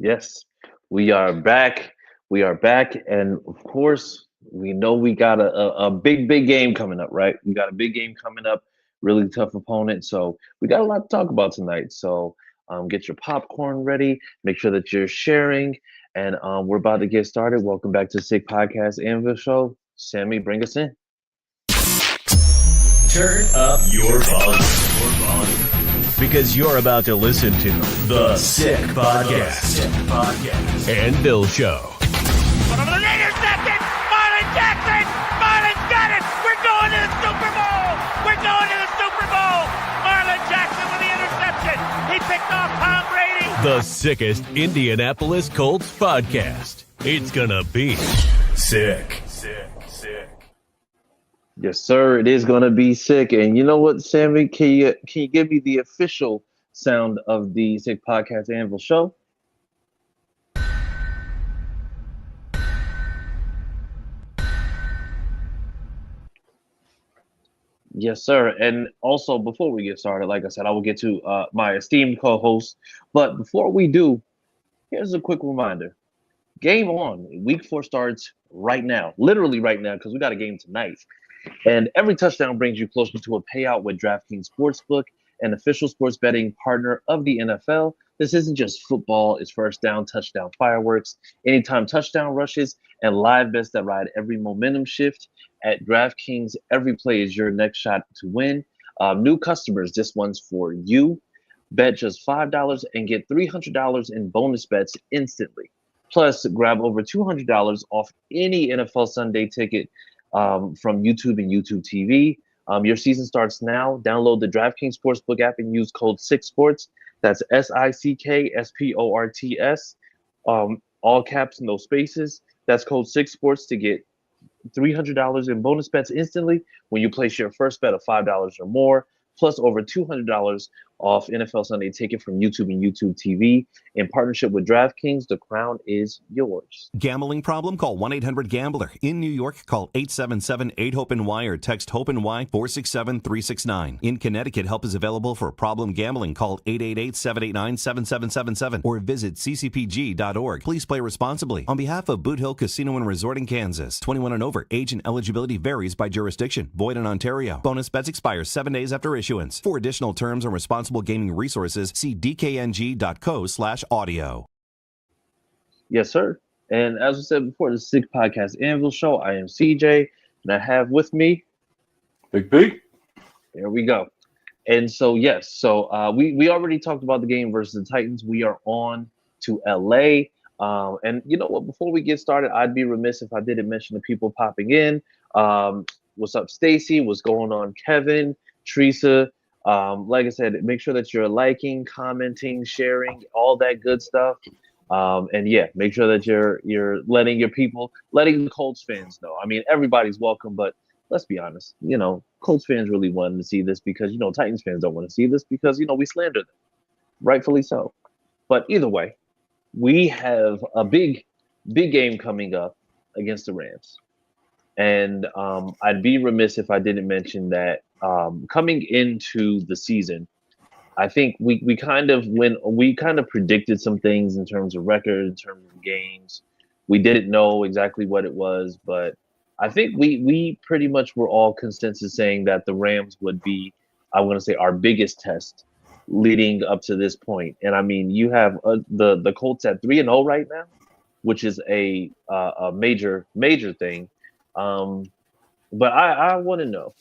Yes, we are back. We are back. And of course, we know we got a big game coming up, right? We got a big game coming up, really tough opponent. So we got a lot to talk about tonight. So get your popcorn ready. Make sure that you're sharing. And we're about to get started. Welcome back to Sick Podcast Anvil Show. Sammy, bring us in. Turn up your volume. Because you're about to listen to The Sick Podcast. And Bill Show. Intercepted! Marlon Jackson! Marlon's got it! We're going to the Super Bowl! We're going to the Super Bowl! Marlon Jackson with the interception! He picked off Tom Brady! The sickest Indianapolis Colts podcast. It's gonna be sick. Yes, sir. It is going to be sick. And you know what, Sammy? Can you give me the official sound of the Sick Podcast Anvil Show? Yes, sir. And also, before we get started, like I said, I will get to my esteemed co-host. But before we do, here's a quick reminder. Game on. Week 4 starts right now. Literally right now, because we got a game tonight. And every touchdown brings you closer to a payout with DraftKings Sportsbook, an official sports betting partner of the NFL. This isn't just football, it's first down, touchdown fireworks, anytime touchdown rushes, and live bets that ride every momentum shift. At DraftKings, every play is your next shot to win. New customers, this one's for you. Bet just $5 and get $300 in bonus bets instantly. Plus, grab over $200 off any NFL Sunday ticket from YouTube and YouTube TV. Your season starts now. Download the DraftKings Sportsbook app and use code SICKSPORTS. That's SICKSPORTS. All caps, no spaces. That's code SICKSPORTS to get $300 in bonus bets instantly when you place your first bet of $5 or more, plus over $200 off NFL Sunday ticket from YouTube and YouTube TV. In partnership with DraftKings, the crown is yours. Gambling problem? Call 1-800-GAMBLER. In New York, call 877-8-HOPE-NY or text HOPE-NY 467-369. In Connecticut, help is available for problem gambling. Call 888-789-7777 or visit ccpg.org. Please play responsibly. On behalf of Boot Hill Casino and Resort in Kansas, 21 and over, age and eligibility varies by jurisdiction. Void in Ontario. Bonus bets expire 7 days after issuance. For additional terms and responsible gaming resources, see dkng.co/audio. Yes, sir. And as I said before, the Sick Podcast Anvil Show. I am CJ, and I have with me Big P. There we go. And so yes, we already talked about the game versus the Titans. We are on to LA. And you know what? Before we get started, I'd be remiss if I didn't mention the people popping in. What's up, Stacy? What's going on, Kevin, Teresa? Like I said, make sure that you're liking, commenting, sharing, all that good stuff. And yeah, make sure that you're letting the Colts fans know. I mean, everybody's welcome, but let's be honest. Colts fans really wanted to see this because Titans fans don't want to see this because we slander them, rightfully so. But either way, we have a big game coming up against the Rams. And I'd be remiss if I didn't mention that coming into the season, I think we kind of predicted some things in terms of record, in terms of games. We didn't know exactly what it was, but I think we pretty much were all consensus saying that the Rams would be, I want to say, our biggest test leading up to this point. And I mean, you have the Colts at 3-0 right now, which is a major thing. But I want to know,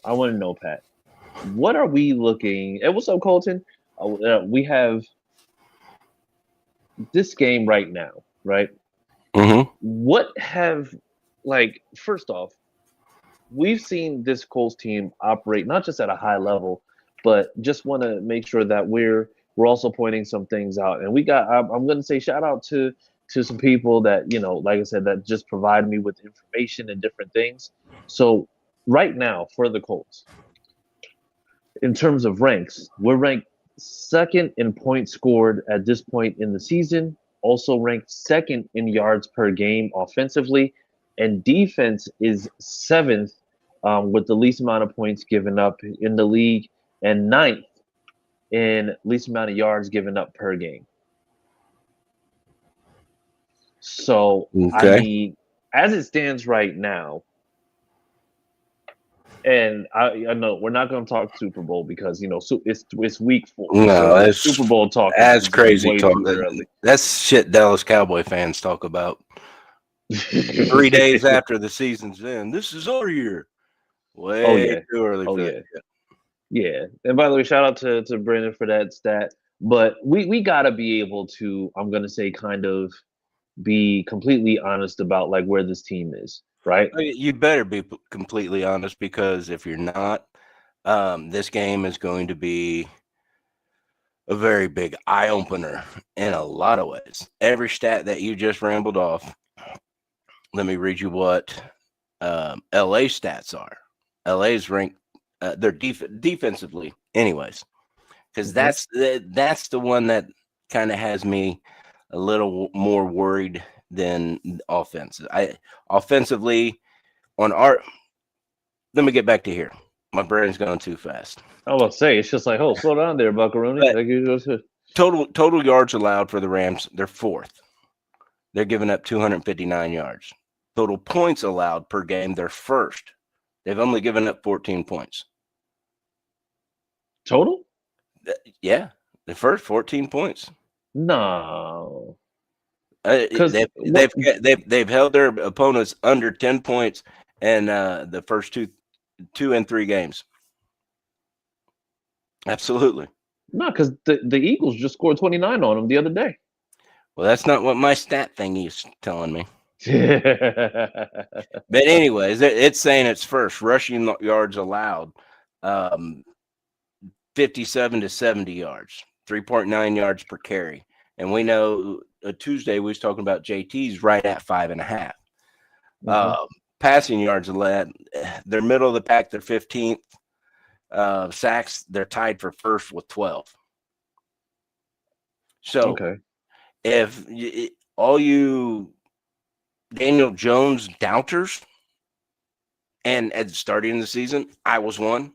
Pat, what are we looking? And what's up, Colton? We have this game right now, right? Mm-hmm. First off, we've seen this Colts team operate not just at a high level, but just want to make sure that we're also pointing some things out. And I'm going to say shout out to some people that, like I said, that just provide me with information and different things. So right now for the Colts, in terms of ranks, we're ranked second in points scored at this point in the season, also ranked second in yards per game offensively, and defense is seventh with the least amount of points given up in the league, and ninth in least amount of yards given up per game. So, I Okay. mean, as it stands right now, and I know we're not going to talk Super Bowl because it's week 4, No, so that's Super Bowl talk is just crazy way talk. too early. That's shit Dallas Cowboy fans talk about 3 days after the season's end. This is our year. Oh Way yeah, too early oh for that yeah, shit. yeah. And by the way, shout out to Brandon for that stat. But we gotta be able to, I'm gonna say, kind of be completely honest about like where this team is, right? You better be completely honest, because if you're not, this game is going to be a very big eye opener in a lot of ways. Every stat that you just rambled off, let me read you what LA stats are. LA's ranked, they're defensively, anyways, because that's the one that kind of has me a little more worried than offense. Offensively on our. Let me get back to here. My brain's going too fast. I was about to say it's just like, oh, slow down there, Buckaroo. But Like you just total yards allowed for the Rams, they're 4th. They're giving up 259 yards. Total points allowed per game, they're 1st. They've only given up 14 points. total? Yeah, the first 14 points. No, because They've held their opponents under 10 points in the first two and 3 games. Absolutely. because the Eagles just scored 29 on them the other day. Well, that's not what my stat thingy is telling me. But anyways, it's saying it's first. Rushing yards allowed, 57 to 70 yards, 3.9 yards per carry. And we know Tuesday we was talking about JT's right at 5.5. Passing yards allowed, they're middle of the pack. They're 15th. Sacks, they're tied for first with 12. So Okay. if all you Daniel Jones doubters, and at starting the season, I was one.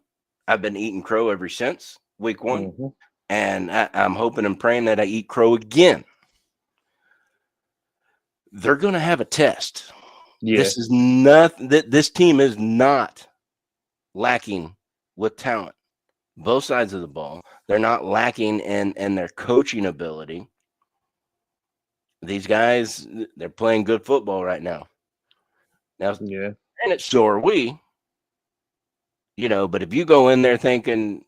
I've been eating crow ever since week 1. And I'm hoping and praying that I eat crow again. They're going to have a test. Yeah. This is not that this team is not lacking with talent. Both sides of the ball. They're not lacking in their coaching ability. These guys, they're playing good football right now. Now, Yeah. and so are we. But if you go in there thinking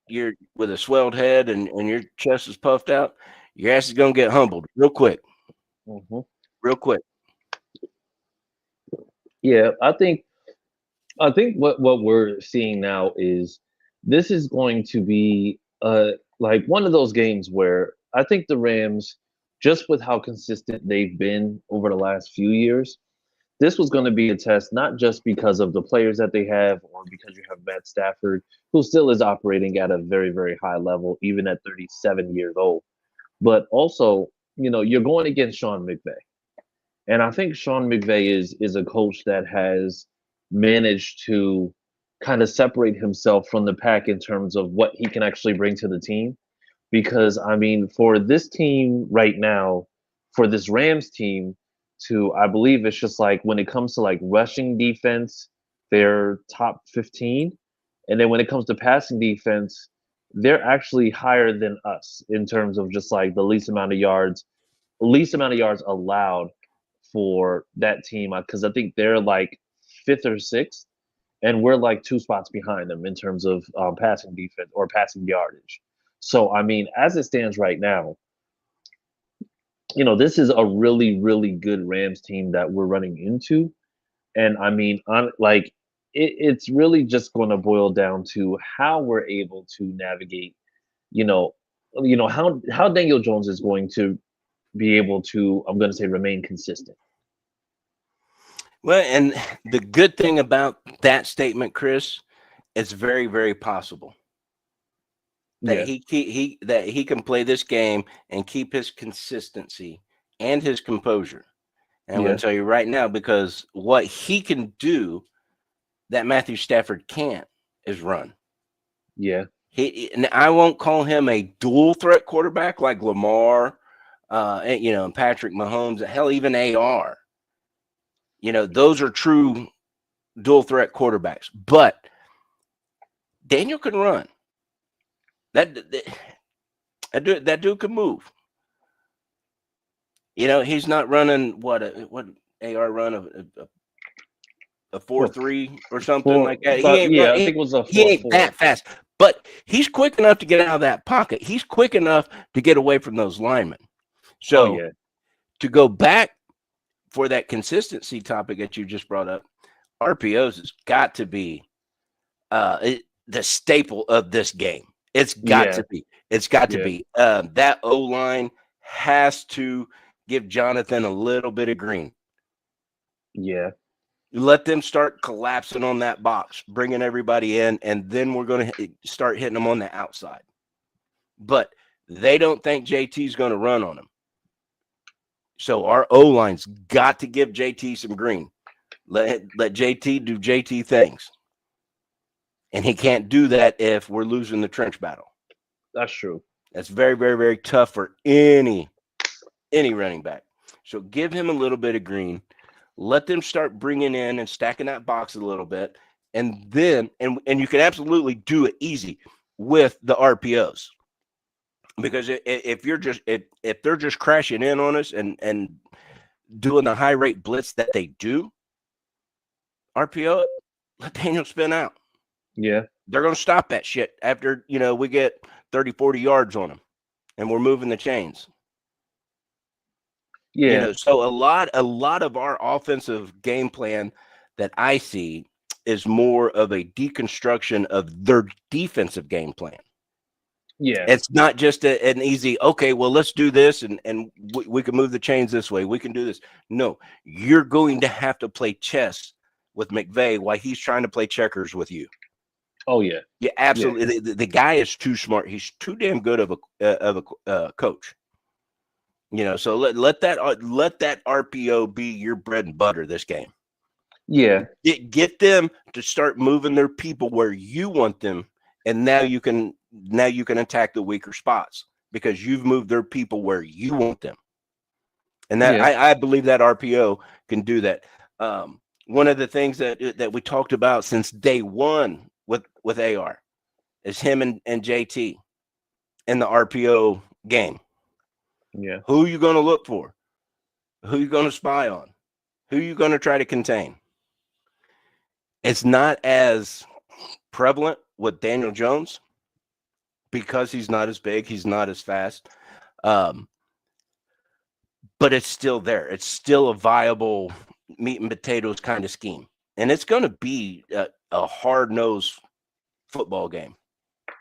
you're with a swelled head and your chest is puffed out, your ass is going to get humbled real quick. Real quick. Yeah, I think what we're seeing now is this is going to be like one of those games where I think the Rams, just with how consistent they've been over the last few years, this was going to be a test, not just because of the players that they have or because you have Matt Stafford, who still is operating at a very, very high level, even at 37 years old, but also, you're going against Sean McVay. And I think Sean McVay is a coach that has managed to kind of separate himself from the pack in terms of what he can actually bring to the team. Because I mean, for this team right now, for this Rams team, I believe it's just like when it comes to like rushing defense, they're top 15. And then when it comes to passing defense, they're actually higher than us in terms of just like the least amount of yards allowed for that team, because I think they're like 5th or 6th, and we're like 2 spots behind them in terms of passing defense or passing yardage. So I mean, as it stands right now, this is a really, really good Rams team that we're running into, and I mean, it's really just going to boil down to how we're able to navigate. You know, how Daniel Jones is going to be able to, I'm going to say, remain consistent. Well, and the good thing about that statement, Chris, it's very, very possible that he can play this game and keep his consistency and his composure. And I'm going to tell you right now, because what he can do that Matthew Stafford can't is run. Yeah. And I won't call him a dual threat quarterback like Lamar and Patrick Mahomes, hell, even AR. Those are true dual threat quarterbacks. But Daniel can run. That dude can move. He's not running what AR run a 4.3 or something like that. I think it was a 4.4. He ain't that fast, but he's quick enough to get out of that pocket. He's quick enough to get away from those linemen. So to go back for that consistency topic that you just brought up, RPOs has got to be the staple of this game. It's got to be. It's got to be. That O-line has to give Jonathan a little bit of green. Yeah. Let them start collapsing on that box, bringing everybody in, and then we're going to start hitting them on the outside. But they don't think JT's going to run on them. So our O-line's got to give JT some green. Let JT do JT things. And he can't do that if we're losing the trench battle. That's true. That's very, very, very tough for any running back. So give him a little bit of green. Let them start bringing in and stacking that box a little bit. And then, and you can absolutely do it easy with the RPOs. Because if they're just crashing in on us and doing the high rate blitz that they do, RPO, let Daniel spin out. Yeah. They're going to stop that shit after, we get 30, 40 yards on them and we're moving the chains. Yeah. So a lot of our offensive game plan that I see is more of a deconstruction of their defensive game plan. Yeah. It's not just an easy, okay, well, let's do this and we can move the chains this way. We can do this. No, you're going to have to play chess with McVay while he's trying to play checkers with you. Oh, yeah. Yeah, absolutely. Yeah. The guy is too smart. He's too damn good of a coach. So let that RPO be your bread and butter this game. Yeah. Get them to start moving their people where you want them, and now you can attack the weaker spots because you've moved their people where you want them. And that I believe that RPO can do that. One of the things that we talked about since day one with AR is him and JT in the RPO game. Yeah. Who are you going to look for? Who are you going to spy on? Who are you going to try to contain? It's not as prevalent with Daniel Jones because he's not as big, he's not as fast. But it's still there. It's still a viable meat and potatoes kind of scheme. And it's going to be a hard-nosed football game.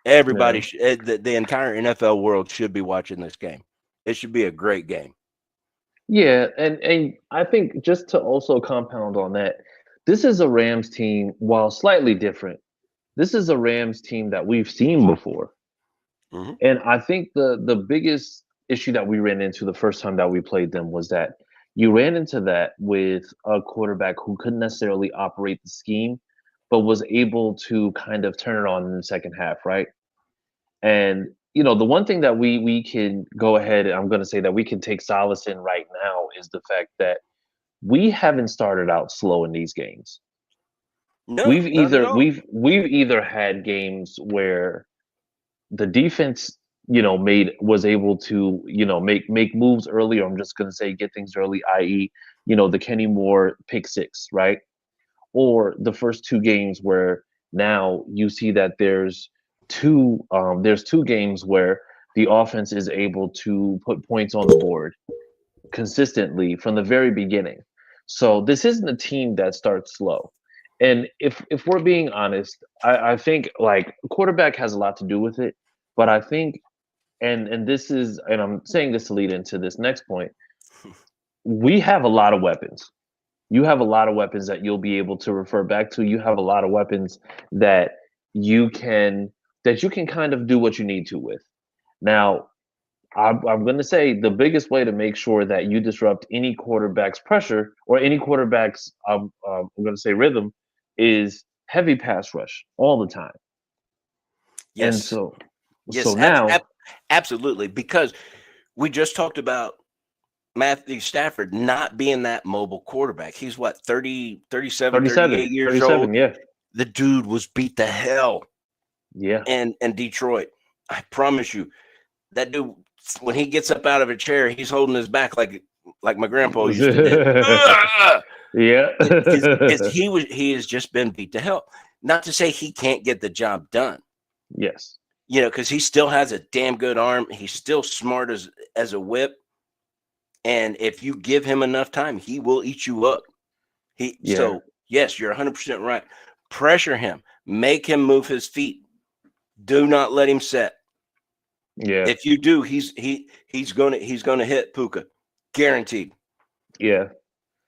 Everybody, the entire NFL world should be watching this game. It should be a great game. Yeah, and I think just to also compound on that, this is a Rams team, while slightly different, this is a Rams team that we've seen before. Mm-hmm. And I think the biggest issue that we ran into the first time that we played them was that you ran into that with a quarterback who couldn't necessarily operate the scheme, but was able to kind of turn it on in the second half, right? And the one thing that we can go ahead and I'm going to say that we can take solace in right now is the fact that we haven't started out slow in these games. No, we've either had games where the defense, was able to, make moves early, or I'm just going to say get things early, i.e., the Kenny Moore pick six, right? Or the first two games where now you see that there's two games where the offense is able to put points on the board consistently from the very beginning. So this isn't a team that starts slow. And if we're being honest, I think like quarterback has a lot to do with it. But I think, and this is, and I'm saying this to lead into this next point, we have a lot of weapons. You have a lot of weapons that you'll be able to refer back to. You have a lot of weapons that you can kind of do what you need to with. Now, I'm going to say the biggest way to make sure that you disrupt any quarterback's pressure or any quarterback's, I'm going to say rhythm, is heavy pass rush all the time. Yes. And so yes, now, absolutely, because we just talked about Matthew Stafford not being that mobile quarterback. He's what, 37, 37, 38 years 37, old. yeah. The dude was beat the hell Yeah. in Detroit. I promise you, that dude, when he gets up out of a chair, he's holding his back like my grandpa used to do. Yeah. Because he has just been beat to hell. Not to say he can't get the job done. Yes. You know, because he still has a damn good arm. He's still smart as a whip. And if you give him enough time, he will eat you up. So yes, you're 100% right. Pressure him, make him move his feet. Do not let him set. Yeah. If you do, he's gonna hit Puka, guaranteed. Yeah.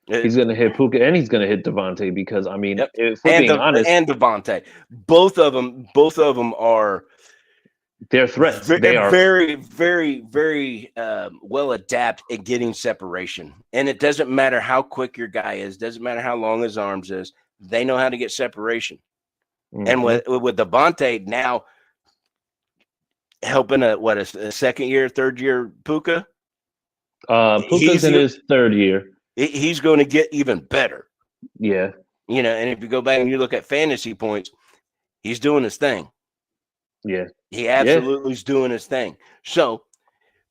He's gonna hit Puka and he's gonna hit Devontae because I mean, if we're being honest, and Devontae, both of them are. They're threats. They are very, very, very well adept at getting separation. And it doesn't matter how quick your guy is, doesn't matter how long his arms is. They know how to get separation. Mm-hmm. And with Devontae now helping a second year, third year Puka. Puka's in his third year. He's going to get even better. Yeah. You know, and if you go back and you look at fantasy points, he's doing his thing. Yeah. He absolutely is doing his thing. So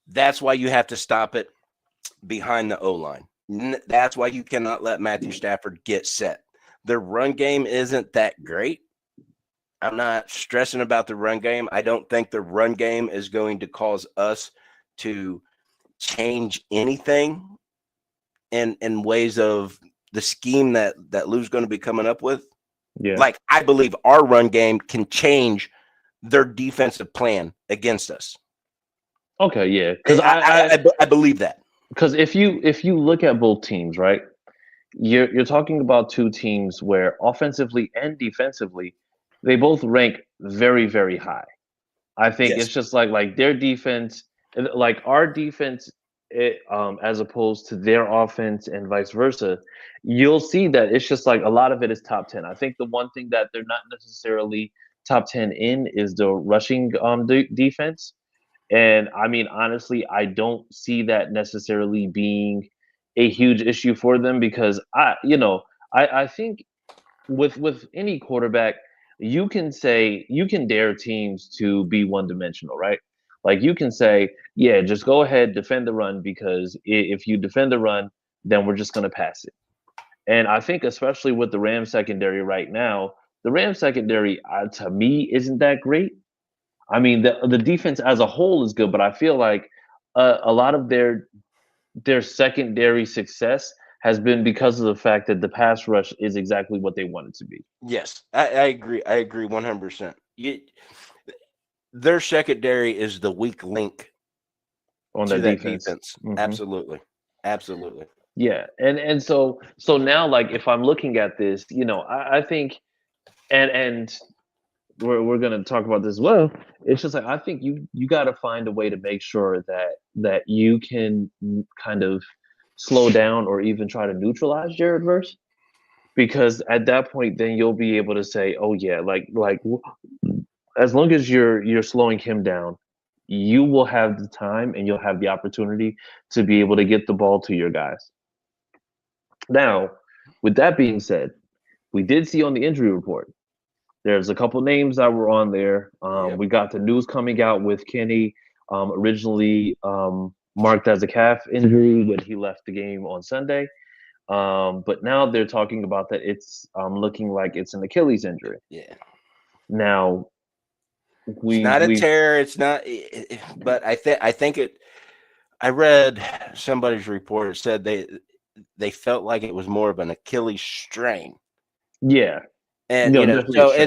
that's why you have to stop it behind the O-line. That's why you cannot let Matthew Stafford get set. Their run game isn't that great. I'm not stressing about the run game. I don't think the run game is going to cause us to change anything in ways of the scheme that Lou's going to be coming up with. Yeah. Like, I believe our run game can change their defensive plan against us. Okay, yeah. Because I believe that. Because if you look at both teams, right, you're talking about two teams where offensively and defensively, they both rank very, very high. I think it's just like their defense, like our defense, as opposed to their offense and vice versa. You'll see that it's just like a lot of it is top 10. I think the one thing that they're not necessarily top 10 in is the rushing defense. And I mean, honestly, I don't see that necessarily being a huge issue for them because I think with any quarterback, you can dare teams to be one dimensional, right? Like you can say, yeah, just go ahead, defend the run because if you defend the run, then we're just going to pass it. And I think especially with the Rams secondary right now, the Rams secondary to me isn't that great. I mean, the defense as a whole is good, but I feel like a lot of their secondary success has been because of the fact that the pass rush is exactly what they want it to be. Yes, I agree. I agree 100%. Their secondary is the weak link On to that that defense. Mhm. Absolutely. Yeah, and so now, like, if I'm looking at this, I think, and we're gonna talk about this as well. It's just like I think you got to find a way to make sure that you can kind of slow down or even try to neutralize Jared Verse, because at that point, then you'll be able to say, oh yeah, like as long as you're slowing him down, you will have the time and you'll have the opportunity to be able to get the ball to your guys. Now, with that being said, we did see on the injury report, there's a couple names that were on there. We got the news coming out with Kenny, originally marked as a calf injury when he left the game on Sunday. But now they're talking about that it's looking like it's an Achilles injury. Yeah. Now, it's not a tear. It's not, but I think it. I read somebody's report. It said they felt like it was more of an Achilles strain. Yeah. And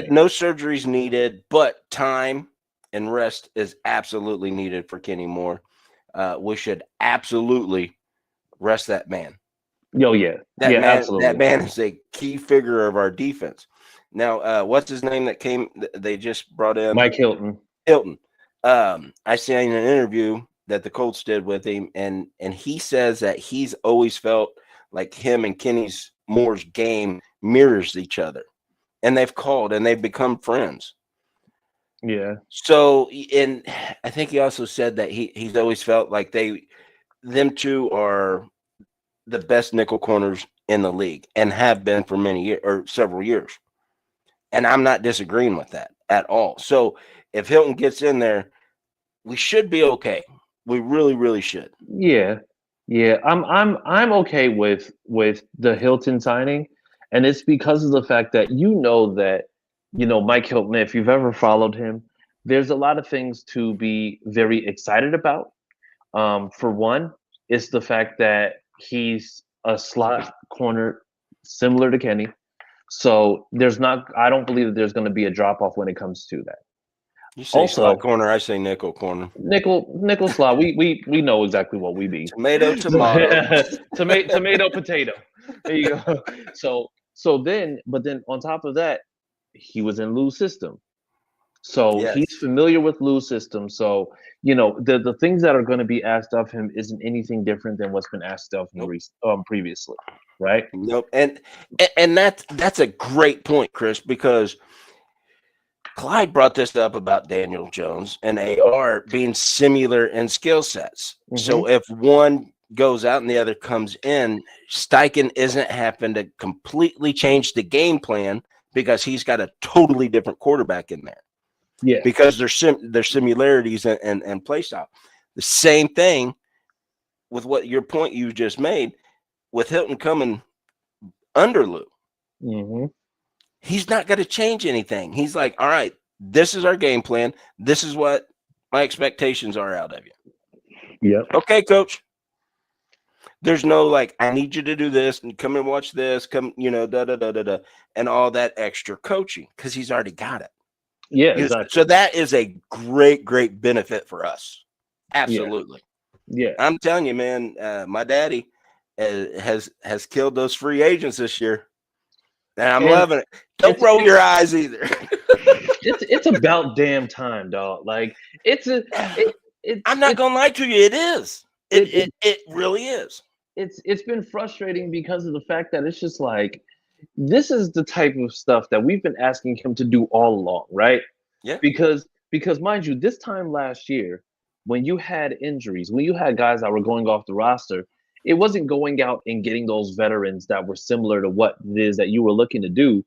no surgery's needed, but time and rest is absolutely needed for Kenny Moore. We should absolutely rest that man. Oh yeah, absolutely. That man is a key figure of our defense. Now, what's his name that came? They just brought in Mike Hilton. I seen an interview that the Colts did with him, and he says that he's always felt like him and Kenny Moore's game mirrors each other. And they've called and they've become friends. Yeah. So, and I think he also said that he's always felt like them two are the best nickel corners in the league and have been for many years or several years. And I'm not disagreeing with that at all. So if Hilton gets in there, we should be okay. We really, really should. Yeah, yeah. I'm okay with the Hilton signing, and it's because of the fact that Mike Hilton. If you've ever followed him, there's a lot of things to be very excited about. For one, it's the fact that he's a slot corner similar to Kenny. So I don't believe that there's going to be a drop off when it comes to that. You say slot corner, I say nickel corner. Nickel slot. We know exactly what we mean. Tomato. Tomato, potato. There you go. But then on top of that, he was in Lou's system. So Yes. he's familiar with Lou's system. So, the things that are going to be asked of him isn't anything different than what's been asked of him previously, right? Nope. And that's a great point, Chris, because Clyde brought this up about Daniel Jones and AR being similar in skill sets. Mm-hmm. So if one goes out and the other comes in, Steichen isn't having to completely change the game plan because he's got a totally different quarterback in there. Yeah, because there's similarities and play style. The same thing with what your point you just made with Hilton coming under Lou. Mm-hmm. He's not going to change anything. He's like, all right, this is our game plan. This is what my expectations are out of you. Yeah. Okay, coach. There's no like, I need you to do this and come and watch this. Come, and all that extra coaching because he's already got it. Yeah, exactly. So that is a great benefit for us. Absolutely. Yeah. I'm telling you, man, my daddy has killed those free agents this year. And I'm loving it. Don't roll your eyes either. it's about damn time, dog. Like I'm not gonna lie to you, it is. It really is. It's been frustrating because of the fact that it's just like this is the type of stuff that we've been asking him to do all along, right? Yeah. Because mind you, this time last year, when you had injuries, when you had guys that were going off the roster, it wasn't going out and getting those veterans that were similar to what it is that you were looking to do.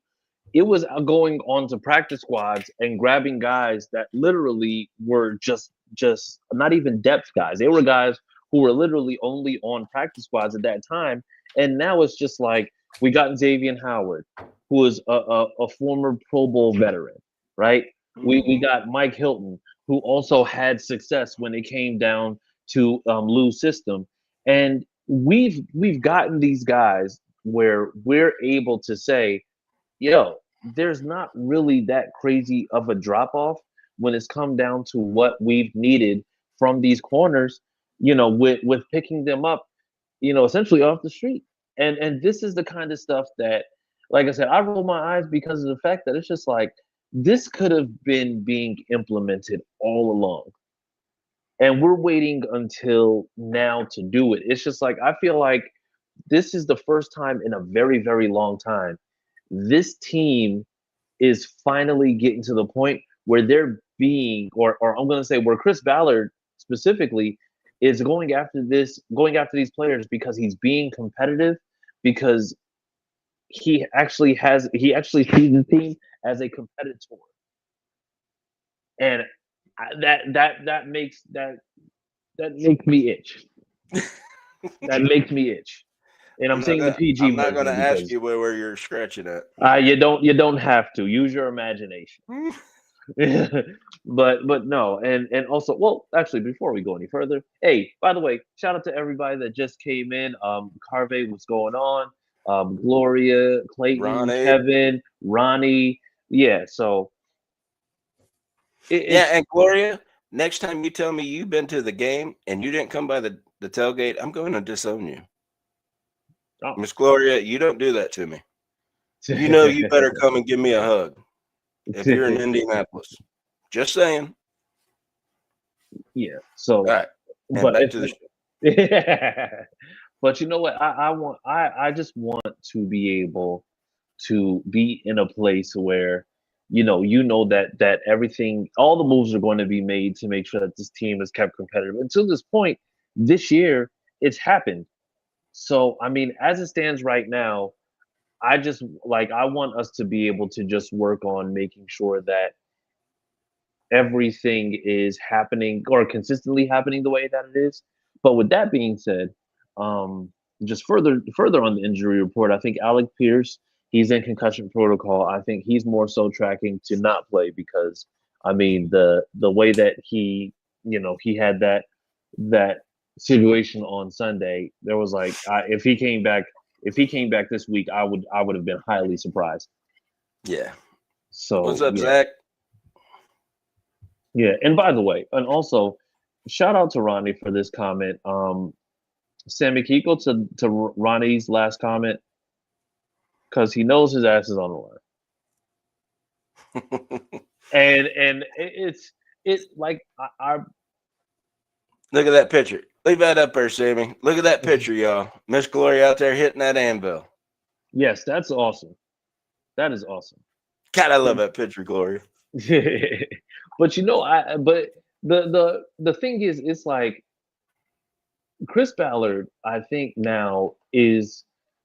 It was going on to practice squads and grabbing guys that literally were just not even depth guys. They were guys who were literally only on practice squads at that time. And now it's just like, we got Xavier Howard, who is a former Pro Bowl veteran, right? We got Mike Hilton, who also had success when it came down to Lou's system. And we've gotten these guys where we're able to say, yo, there's not really that crazy of a drop-off when it's come down to what we've needed from these corners, with picking them up, essentially off the street. And this is the kind of stuff that, like I said, I roll my eyes because of the fact that it's just like, this could have been being implemented all along. And we're waiting until now to do it. It's just like, I feel like this is the first time in a very, very long time this team is finally getting to the point where they're being, or I'm going to say where Chris Ballard specifically is going after these players because he's being competitive, because he actually sees the team as a competitor. And that makes me itch. That makes me itch. And I'm saying the PG. I'm not going to ask you where you're scratching at. You don't have to use your imagination. but no, and also, well, actually, before we go any further, hey, by the way, shout out to everybody that just came in. Carvey, what's going on? Gloria, Clayton, Ronnie. Kevin, Ronnie. Yeah, so. And Gloria, next time you tell me you've been to the game and you didn't come by the tailgate, I'm going to disown you. Oh. Miss Gloria, you don't do that to me. You better come and give me a hug if you're in Indianapolis. Just saying. Yeah. So, all right. But back to but you know what? I just want to be able to be in a place where that everything, all the moves are going to be made to make sure that this team is kept competitive. And to this point, this year, it's happened. So I mean, as it stands right now, I want us to be able to just work on making sure that everything is happening or consistently happening the way that it is. But with that being said, just further on the injury report, I think Alec Pierce, he's in concussion protocol. I think he's more so tracking to not play because I mean the way that he had that situation on Sunday, there was like if he came back this week, I would have been highly surprised. Yeah. What's So up, yeah. Zach? Yeah, and by the way, and also shout out to Ronnie for this comment. Sammy, can you go to Ronnie's last comment because he knows his ass is on the line, and it's like I Look at that picture. Leave that up there, Sammy. Look at that picture, y'all. Miss Glory out there hitting that anvil. yes, that's awesome. That is awesome. God, I love that picture, Glory. But but the thing is, it's like Chris Ballard, I think now he's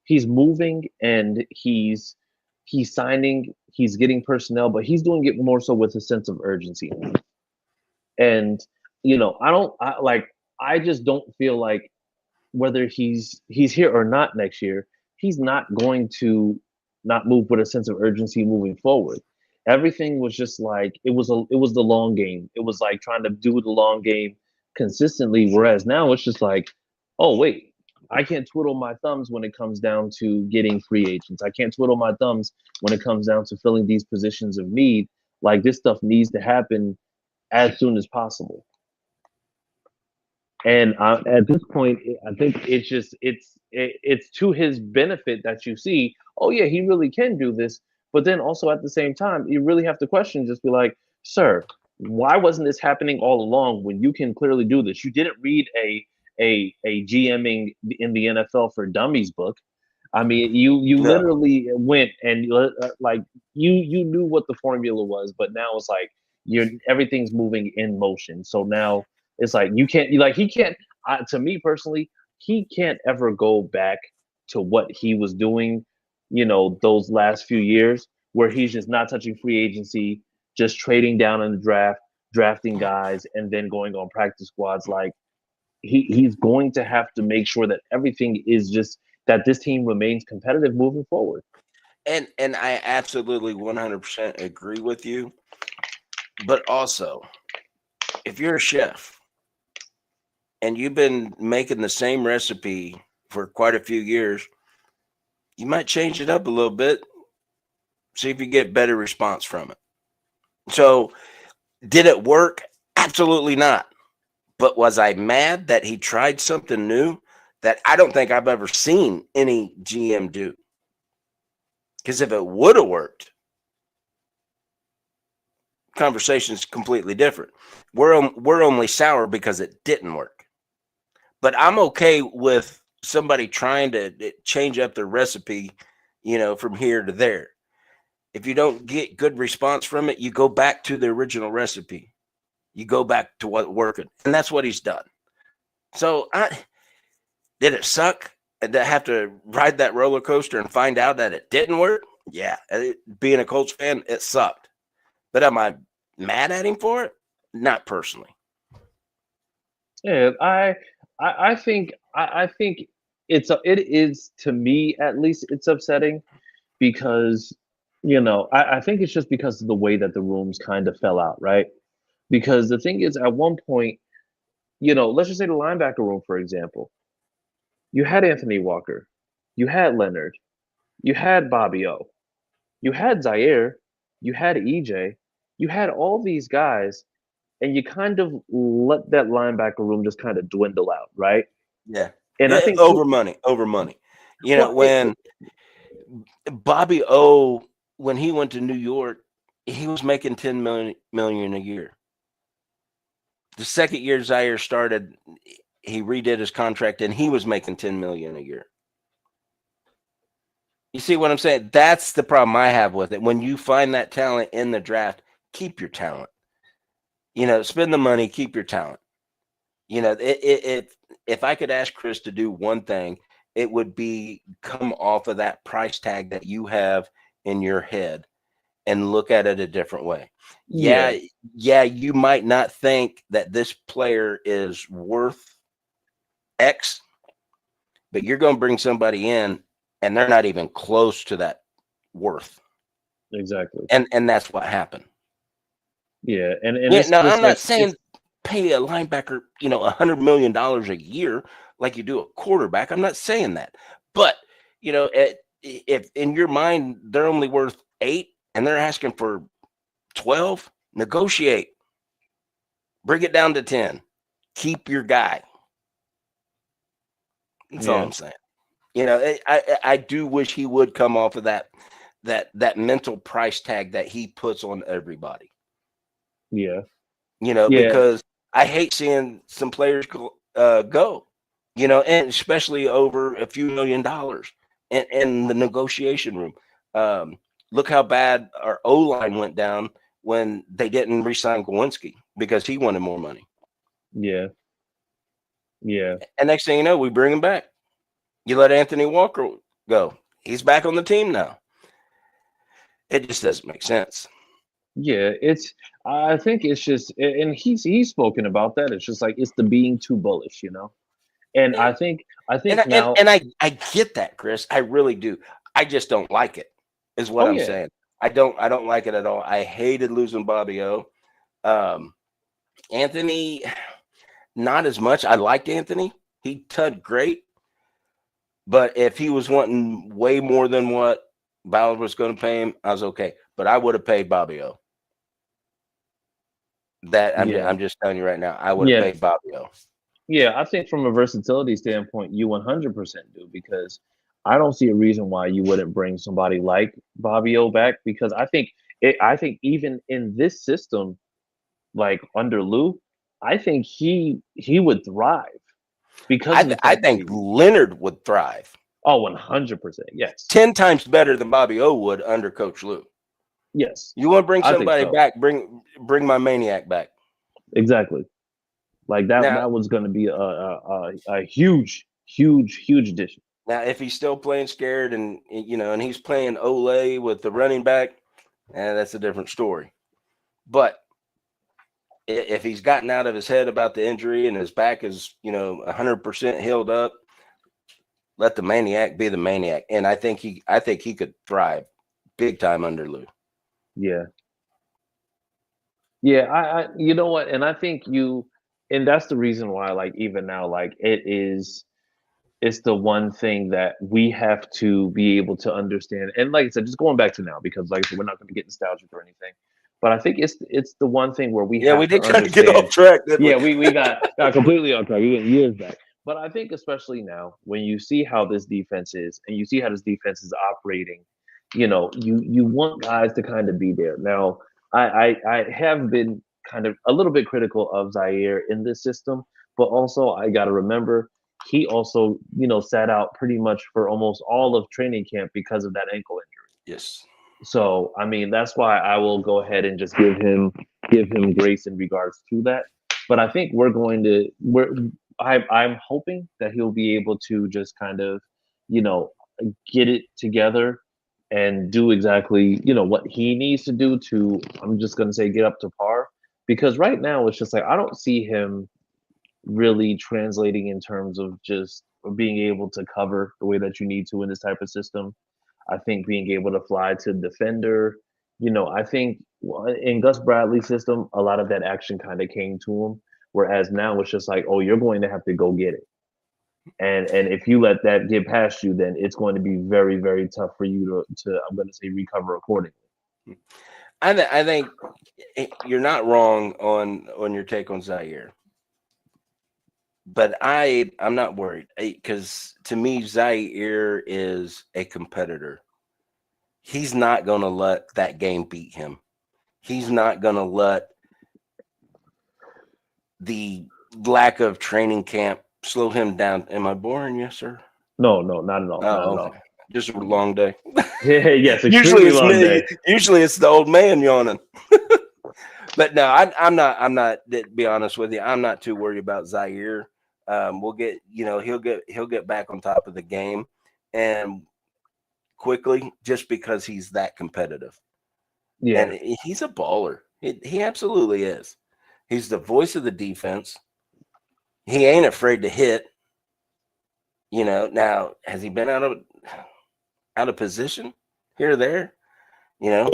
moving and he's signing, he's getting personnel, but he's doing it more so with a sense of urgency. And I just don't feel like whether he's here or not next year, he's not going to not move with a sense of urgency moving forward. Everything was just like it was the long game. It was like trying to do the long game consistently, whereas now it's just like, oh wait, I can't twiddle my thumbs when it comes down to getting free agents. I can't twiddle my thumbs when it comes down to filling these positions of need. Like this stuff needs to happen as soon as possible. And at this point, I think it's to his benefit that you see, oh yeah, he really can do this. But then also at the same time, you really have to question, just be like, sir, why wasn't this happening all along when you can clearly do this? You didn't read a GMing in the NFL for Dummies book. I mean, you No. literally went and like you knew what the formula was, but now it's like everything's moving in motion. So now it's like you can't like he can't. To me personally, he can't ever go back to what he was doing. Those last few years where he's just not touching free agency, just trading down in the draft, drafting guys, and then going on practice squads. Like he's going to have to make sure that everything is just that this team remains competitive moving forward. And I absolutely 100% agree with you. But also, if you're a chef and you've been making the same recipe for quite a few years, you might change it up a little bit, see if you get better response from it. So, did it work? Absolutely not. But was I mad that he tried something new that I don't think I've ever seen any GM do? Because if it would have worked, conversation's completely different. We're only sour because it didn't work. But I'm okay with somebody trying to change up their recipe, from here to there. If you don't get good response from it, you go back to the original recipe. You go back to what working. And that's what he's done. So did it suck to have to ride that roller coaster and find out that it didn't work? Yeah. Being a Colts fan, it sucked. But am I mad at him for it? Not personally. Yeah, I think it is, to me at least, it's upsetting because I think it's just because of the way that the rooms kind of fell out, right? Because the thing is, at one point, let's just say the linebacker room, for example, you had Anthony Walker, you had Leonard, you had Bobby O, you had Zaire, you had EJ, you had all these guys, and you kind of let that linebacker room just kind of dwindle out, right? Yeah. And I think over money. well, When Bobby O, when he went to New York, he was making 10 million a year. The second year Zaire started, he redid his contract and he was making 10 million a year. You see what I'm saying? That's the problem I have with it. When you find that talent in the draft, keep your talent. Spend the money, keep your talent. You know, if I could ask Chris to do one thing, it would be come off of that price tag that you have in your head and look at it a different way. Yeah, you might not think that this player is worth X, but you're going to bring somebody in and they're not even close to that worth. Exactly. And that's what happened. Yeah, and Yeah, it's now just I'm like not saying pay a linebacker, $100 million a year like you do a quarterback. I'm not saying that, but if in your mind they're only worth 8 and they're asking for 12, negotiate, bring it down to 10, keep your guy. That's all I'm saying. I do wish he would come off of that mental price tag that he puts on everybody. Yeah. Because I hate seeing some players go, and especially over a few $1 million in the negotiation room. Look how bad our O-line went down when they didn't re-sign Gawinski because he wanted more money. Yeah. And next thing you know, we bring him back. You let Anthony Walker go. He's back on the team now. It just doesn't make sense. Yeah, I think it's just, and he's spoken about that. It's just like it's the being too bullish, And I think now, and I get that, Chris. I really do. I just don't like it. Is what I'm saying. I don't like it at all. I hated losing Bobby O. Anthony, not as much. I liked Anthony. He did great. But if he was wanting way more than what Ballard was going to pay him, I was okay. But I would have paid Bobby O. I'm just telling you right now, I would have paid Bobby O. Yeah, I think from a versatility standpoint, you 100% do, because I don't see a reason why you wouldn't bring somebody like Bobby O back, because I think even in this system, like under Lou, I think he would thrive because I think Leonard would thrive. Oh, 100%. Yes. 10 times better than Bobby O would under Coach Lou. Yes. You want to bring somebody back, bring my maniac back. Exactly. Like that was going to be a huge addition. Now, if he's still playing scared and he's playing Ole with the running back, that's a different story. But if he's gotten out of his head about the injury and his back is 100% healed up, let the maniac be the maniac. And I think he could thrive big time under Lou. Yeah. Yeah, I you know what? And I think and that's the reason why, like, even now, like, it's the one thing that we have to be able to understand. And like I said, just going back to now, because like I said, we're not going to get nostalgic or anything, but I think it's the one thing where we did kind of get off track. We got completely off track. We went years back. But I think especially now, when you see how this defense is, and you see how this defense is operating, you want guys to kind of be there. Now, I have been kind of a little bit critical of Zaire in this system, but also I got to remember he also, sat out pretty much for almost all of training camp because of that ankle injury. Yes. So, I mean, that's why I will go ahead and just give him grace in regards to that. But I think I'm hoping that he'll be able to just kind of, get it together and do exactly, what he needs to do to, I'm just going to say, get up to par. Because right now it's just like, I don't see him really translating in terms of just being able to cover the way that you need to in this type of system. I think being able to fly to defender, I think in Gus Bradley's system, a lot of that action kind of came to him. Whereas now it's just like, oh, you're going to have to go get it. And if you let that get past you, then it's going to be very, very tough for you to I'm going to say, recover accordingly. I think you're not wrong on your take on Zaire. But I'm not worried, because to me, Zaire is a competitor. He's not going to let that game beat him. He's not going to let the lack of training camp slow him down. Am I boring? Yes, sir. No, not at all. Oh, not at all. Just a long day. Yes, usually it's me. Usually it's the old man yawning. But no, I'm not. To be honest with you, I'm not too worried about Zaire. We'll get, he'll get back on top of the game, and quickly, just because he's that competitive. Yeah, And he's a baller. He absolutely is. He's the voice of the defense. He ain't afraid to hit. Now has he been out of position here or there? Yeah.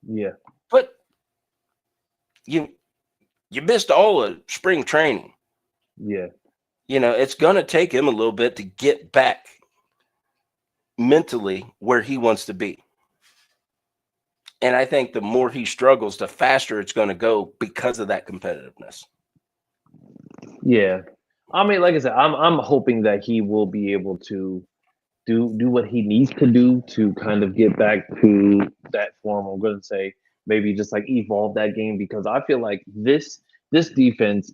yeah, But you missed all of spring training. yeah, It's gonna take him a little bit to get back mentally where he wants to be. And I think the more he struggles, the faster it's going to go because of that competitiveness. yeah. I mean, like I said, I'm hoping that he will be able to do what he needs to do to kind of get back to that form. I'm going to say maybe just like evolve that game, because I feel like this defense,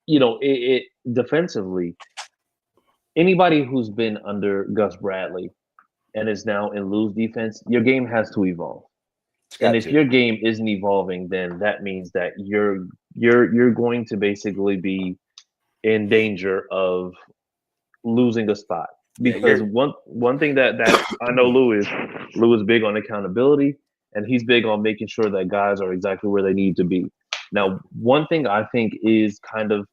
it defensively, anybody who's been under Gus Bradley and is now in Lou's defense, your game has to evolve. It's And got if to. your game isn't evolving, then that means that you're going to basically be in danger of losing a spot. Yeah, Because one thing that I know Lou is big on accountability, and he's big on making sure that guys are exactly where they need to be. Now, one thing I think is kind of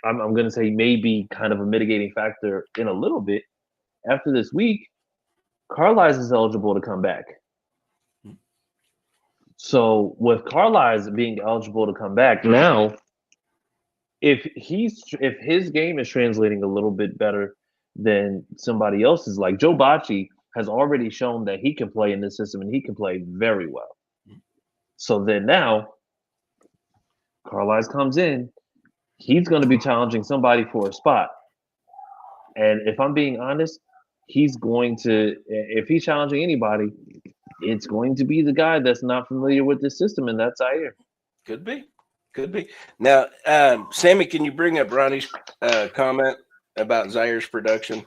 I'm going to say maybe kind of a mitigating factor in a little bit. After this week, Carlisle is eligible to come back. So with Carlisle being eligible to come back now, if his game is translating a little bit better than somebody else's, like Joe Bocci has already shown that he can play in this system and he can play very well. So then now Carlisle comes in, he's going to be challenging somebody for a spot. And if I'm being honest, he's going to, if he's challenging anybody, it's going to be the guy that's not familiar with the system, and that's Zaire. Could be. Now, Sammy, can you bring up Ronnie's comment about Zaire's production?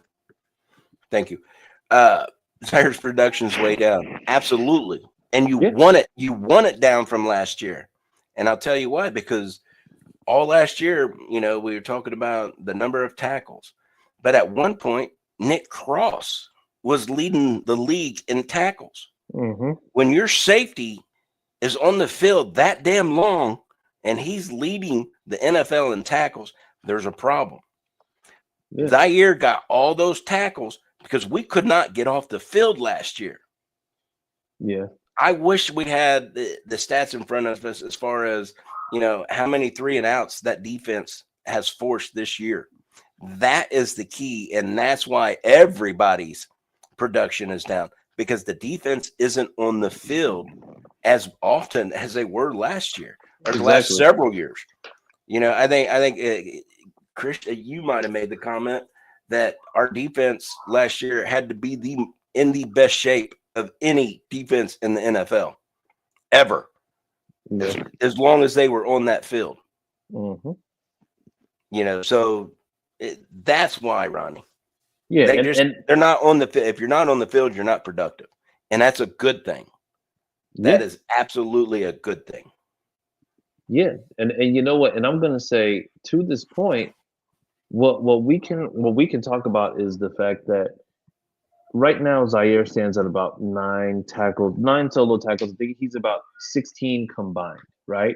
Thank you. Zaire's production's way down. Absolutely. And you want it. You want it down from last year. And I'll tell you why. Because all last year, we were talking about the number of tackles. But at one point, Nick Cross was leading the league in tackles. Mm-hmm. When your safety is on the field that damn long and he's leading the NFL in tackles, there's a problem. Yeah. Zaire got all those tackles because we could not get off the field last year. Yeah. I wish we had the stats in front of us as far as, how many 3 and outs that defense has forced this year. That is the key, and that's why everybody's production is down, because the defense isn't on the field as often as they were last year or the last several years. I think Chris, you might have made the comment that our defense last year had to be in the best shape of any defense in the NFL ever, as long as they were on that field. Mm-hmm. So that's why, Ronnie. Yeah, they're not on the field. If you're not on the field, you're not productive, and that's a good thing. That is absolutely a good thing. Yeah, and you know what? And I'm going to say, to this point, what we can talk about is the fact that right now Zaire stands at about 9 solo tackles. I think he's about 16 combined, right?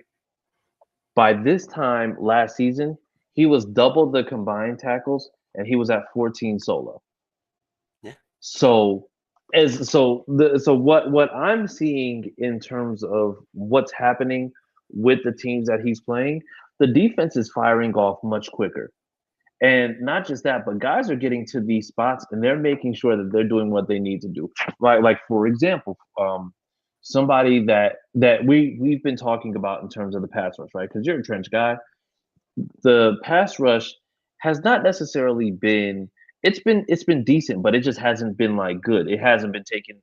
By this time last season, he was double the combined tackles, and he was at 14 solo. Yeah. So what I'm seeing in terms of what's happening with the teams that he's playing, the defense is firing off much quicker. And not just that, but guys are getting to these spots and they're making sure that they're doing what they need to do. Like for example, somebody that we've been talking about in terms of the pass rush, right? Because you're a trench guy. The pass rush has not necessarily been it's been decent, but it just hasn't been like good. It hasn't been taking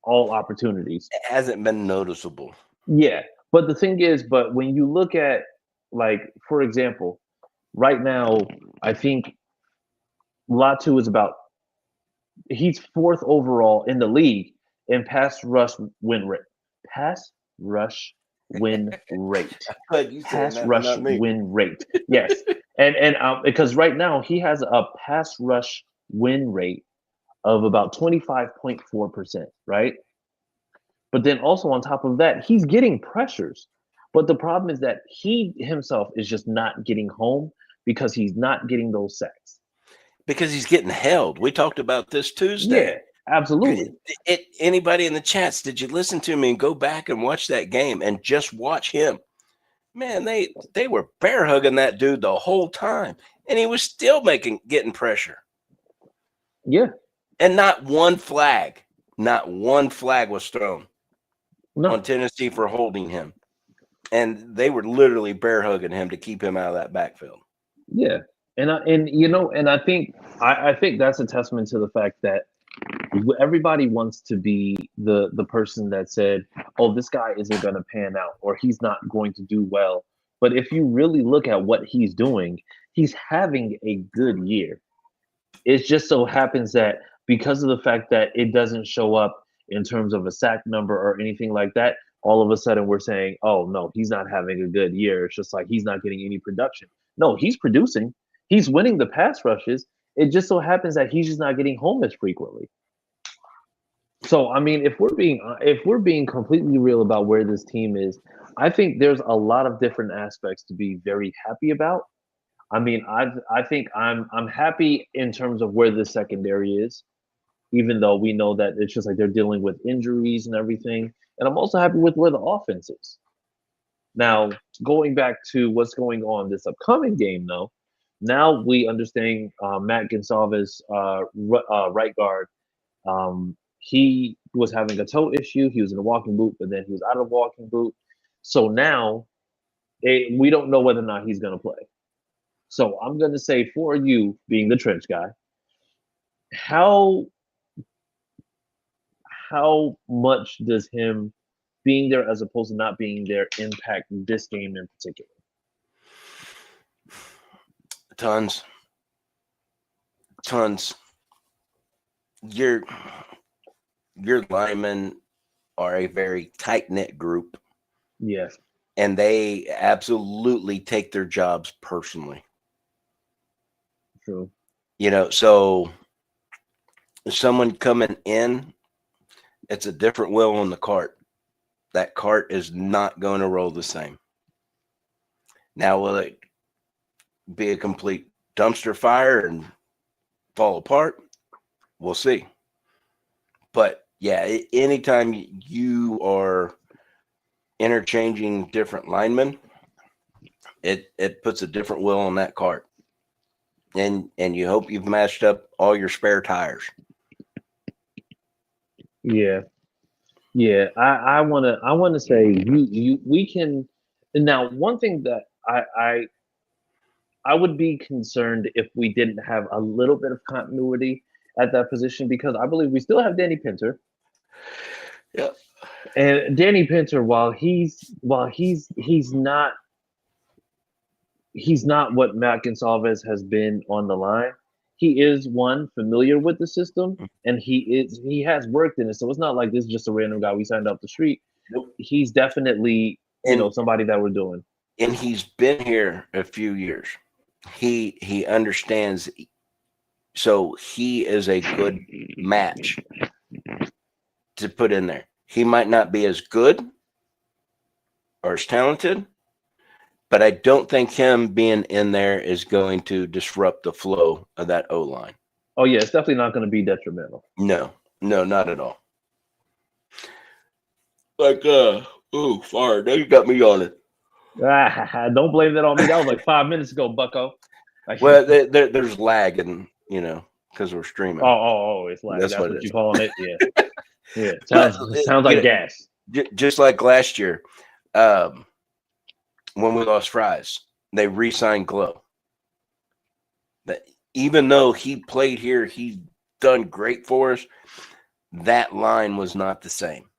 all opportunities. It hasn't been noticeable. Yeah. But the thing is, but when you look at, like, for example, right now, I think Latu is he's 4th overall in the league in pass rush win rate. Pass rush win rate. But you saying Pass that, rush not me. win rate. Yes. And because right now he has a pass rush win rate of about 25.4%, right? But then also on top of that, he's getting pressures. But the problem is that he himself is just not getting home because he's not getting those sacks. Because he's getting held. We talked about this Tuesday. Yeah, absolutely. Anybody in the chats, did you listen to me and go back and watch that game and just watch him? Man, they were bear hugging that dude the whole time, and he was still getting pressure. Yeah. And not one flag was thrown on Tennessee for holding him. And they were literally bear hugging him to keep him out of that backfield. Yeah. And I think that's a testament to the fact that everybody wants to be the person that said, oh, this guy isn't going to pan out or he's not going to do well. But if you really look at what he's doing, he's having a good year. It just so happens that because of the fact that it doesn't show up in terms of a sack number or anything like that, all of a sudden we're saying, oh, no, he's not having a good year. It's just like he's not getting any production. No, he's producing. He's winning the pass rushes. It just so happens that he's just not getting home as frequently. So, I mean, if we're being completely real about where this team is, I think there's a lot of different aspects to be very happy about. I mean, I think I'm happy in terms of where the secondary is, even though we know that it's just like they're dealing with injuries and everything. And I'm also happy with where the offense is. Now, going back to what's going on this upcoming game, though, now we understand Matt Gonsalves, right guard. He was having a toe issue. He was in a walking boot, but then he was out of walking boot. So now we don't know whether or not he's going to play. So I'm going to say for you, being the trench guy, how much does him being there as opposed to not being there impact this game in particular? Tons. Your linemen are a very tight-knit group. Yes. And they absolutely take their jobs personally. True. So someone coming in, it's a different wheel on the cart. That cart is not going to roll the same. Now, will it be a complete dumpster fire and fall apart? We'll see. But yeah, anytime you are interchanging different linemen, it puts a different wheel on that cart. And you hope you've matched up all your spare tires. Yeah. I wanna say we can. Now, one thing that I would be concerned if we didn't have a little bit of continuity at that position, because I believe we still have Danny Pinter. Yeah. And Danny Pinter, while he's not what Matt Gonsalves has been on the line, he is one familiar with the system, and he has worked in it. So it's not like this is just a random guy we signed off the street. Nope. He's definitely somebody that we're doing. And he's been here a few years. He understands. So he is a good match to put in there. He might not be as good or as talented, but I don't think him being in there is going to disrupt the flow of that O-line. Oh, yeah, it's definitely not going to be detrimental. No, not at all. Like, fire. Now you got me on it. Don't blame that on me. That was like 5 minutes ago, bucko. Well, there's lag, and because we're streaming. Oh, it's lag. That's what you're calling it. Yeah, yeah. Sounds like gas. Just like last year, when we lost Fries, they re-signed Glow. That even though he played here, he's done great for us. That line was not the same.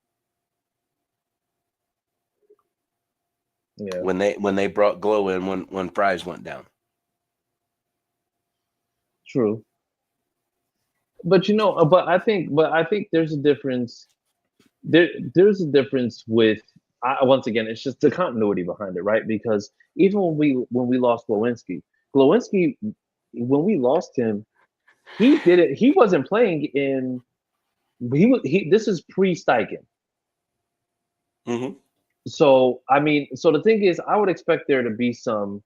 Yeah. When they brought Glow in when Fries went down. True. But I think there's a difference. There's a difference with once again, it's just the continuity behind it, right? Because even when we lost Glowinski, when we lost him, he did it. He wasn't playing in. He. This is pre-Steichen. Mm-hmm. So I mean, so the thing is, I would expect there to be some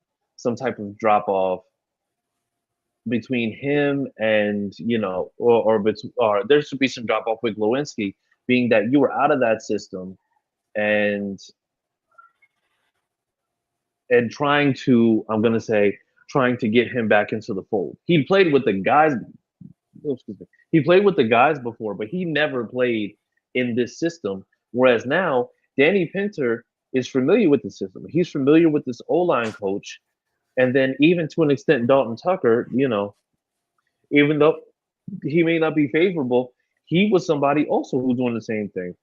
type of drop off between him and or there should be some drop off with Lewinsky, being that you were out of that system and trying to trying to get him back into the fold. He played with the guys. Oh, excuse me. He played with the guys before, but he never played in this system. Whereas now, Danny Pinter is familiar with the system. He's familiar with this O-line coach. And then even to an extent, Dalton Tucker, even though he may not be favorable, he was somebody also who's doing the same thing.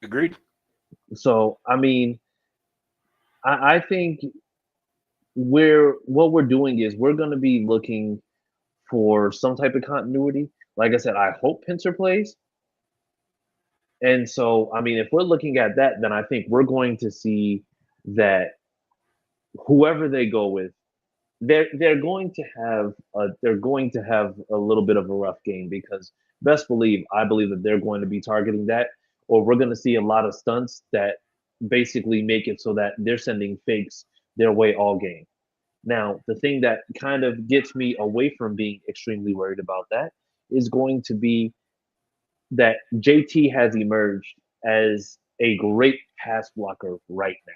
Agreed. So, I mean, I think what we're doing is we're going to be looking for some type of continuity. Like I said, I hope Pinter plays. And so, I mean, if we're looking at that, then I think we're going to see that whoever they go with, they're going to have a little bit of a rough game because I believe that they're going to be targeting that, or we're going to see a lot of stunts that basically make it so that they're sending fakes their way all game. Now, the thing that kind of gets me away from being extremely worried about that is going to be that JT has emerged as a great pass blocker right now.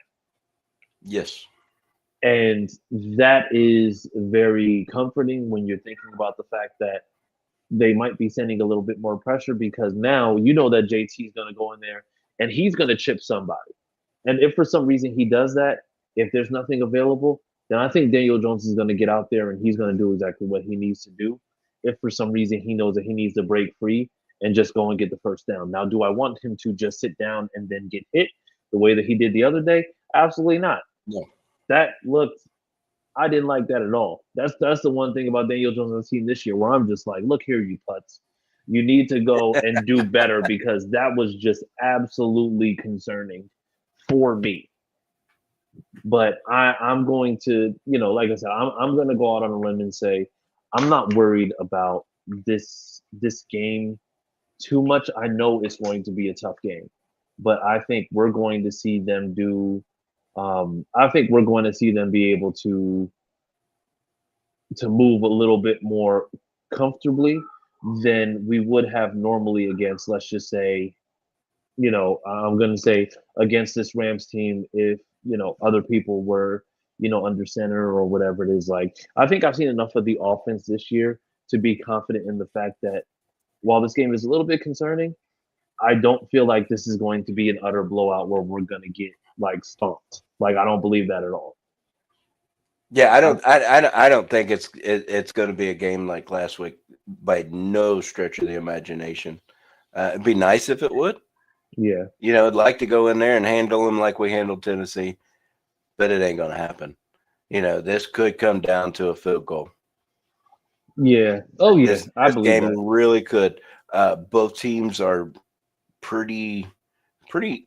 Yes. And that is very comforting when you're thinking about the fact that they might be sending a little bit more pressure because now you know that JT is going to go in there and he's going to chip somebody. And if for some reason he does that, if there's nothing available, then I think Daniel Jones is going to get out there and he's going to do exactly what he needs to do. If for some reason he knows that he needs to break free and just go and get the first down. Now, do I want him to just sit down and then get hit the way that he did the other day? Absolutely not. No. I didn't like that at all. That's the one thing about Daniel Jones on the team this year where I'm just like, look here, you putz. You need to go and do better because that was just absolutely concerning for me. But I'm going to, like I said, I'm going to go out on a limb and say I'm not worried about this game too much. I know it's going to be a tough game, but I think we're going to see them do. I think we're going to see them be able to move a little bit more comfortably than we would have normally against, let's just say, I'm going to say against this Rams team if, other people were, under center or whatever it is. Like, I think I've seen enough of the offense this year to be confident in the fact that while this game is a little bit concerning, I don't feel like this is going to be an utter blowout where we're going to get like stomped. Like, I don't believe that at all. Yeah, I don't think it's going to be a game like last week by no stretch of the imagination. It'd be nice if it would. Yeah. I'd like to go in there and handle them like we handled Tennessee, but it ain't going to happen. This could come down to a field goal. Yeah. Oh, yeah. I believe game that. really could. Both teams are pretty